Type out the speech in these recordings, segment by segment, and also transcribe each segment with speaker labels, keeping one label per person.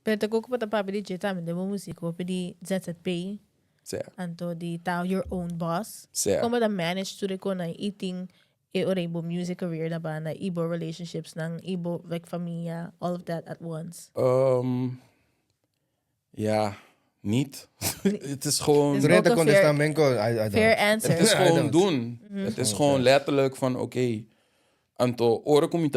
Speaker 1: Pero te kuko pa papi di também de música, pedi ZZP,
Speaker 2: Certo.
Speaker 1: anto di tao your own boss.
Speaker 2: Certo.
Speaker 1: Como da manage to ko na eating ora ibo music career na ba na ibo relationships nang ibo like familia, all of that at once.
Speaker 2: Ja, niet. Het is gewoon...
Speaker 1: Dus-
Speaker 3: Durante
Speaker 1: ook een
Speaker 3: contestamento, I don't.
Speaker 1: Fair answer.
Speaker 2: Het is
Speaker 3: I
Speaker 2: gewoon
Speaker 3: don't.
Speaker 2: doen. Het is gewoon letterlijk van, oké. Anto, ora com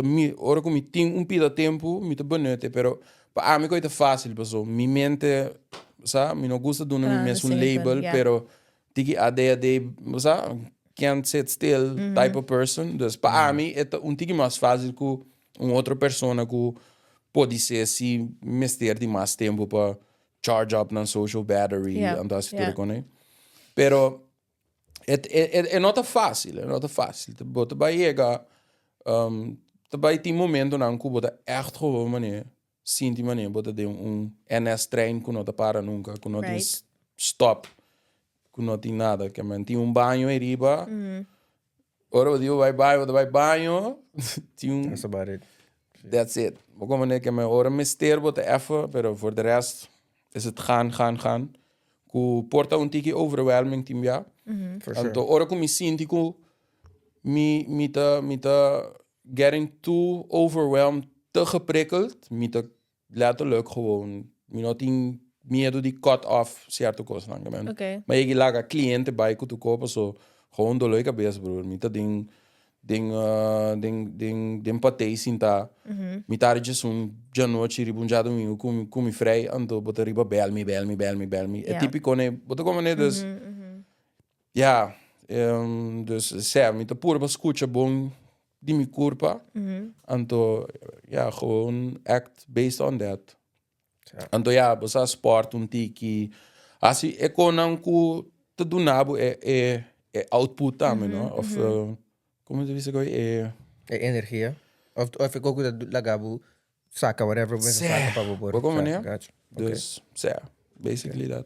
Speaker 2: ting un pida tempo, mi te benute, pero pa mí coita fácil, paso. Mi mente, sa, mi no gusta doen mi mes un
Speaker 1: the same
Speaker 2: label,
Speaker 1: thing, yeah.
Speaker 2: pero tiki ADHD, sa, can't sit still type of person. Dus pa mí é un tiki mais fácil que outra persona que pode ser se mester de mais tempo para charge up na social battery,
Speaker 1: Yeah,
Speaker 2: and das
Speaker 1: yeah.
Speaker 2: tudo, né? Pero é nota fácil, é nota fácil. Bota bij chega, bij die momento na que bota echt gewoon manier, sinti manier, bota de NS trein que não te para nunca, que não tem
Speaker 1: Right.
Speaker 2: stop, que não tem nada, que man tem banho aí riba. Ora o dia vai banho, tem
Speaker 3: That's about it.
Speaker 2: that's it. Como manier que man ora mister bota even, pero voor de rest is het gaan. Que porta tiki overwhelming team ja.
Speaker 3: For sure.
Speaker 2: Anto ora que me sinto que me tá getting too overwhelmed, te geprikkeld, me tá letterlijk gewoon, me not in medo de cut off certo coisa lang man.
Speaker 1: Okay.
Speaker 2: Maar je laga cliënten bij ku tu kopen so gewoon de leuke best broer. Me tá ding patei sinta. Me tá just dia noite ribunja domingo com me frei anto bota riba bel me. É
Speaker 1: Yeah.
Speaker 2: típico né, bota como né dus. Ja, dus me te pura escucha bom de mi culpa. Anto, ja, gewoon act based on that.
Speaker 3: Ja.
Speaker 2: Anto, ja, basa sport tiki. Asi, konan ku te dunabo output tamo, no? Of, como se diz agora?
Speaker 3: Energia. Of ik ook dat lagabu, saka, whatever. Mensen
Speaker 2: Zé.
Speaker 3: saka pa bobor.
Speaker 2: Welkom, meneer.
Speaker 3: Gotcha.
Speaker 2: Dus, ja, basically that.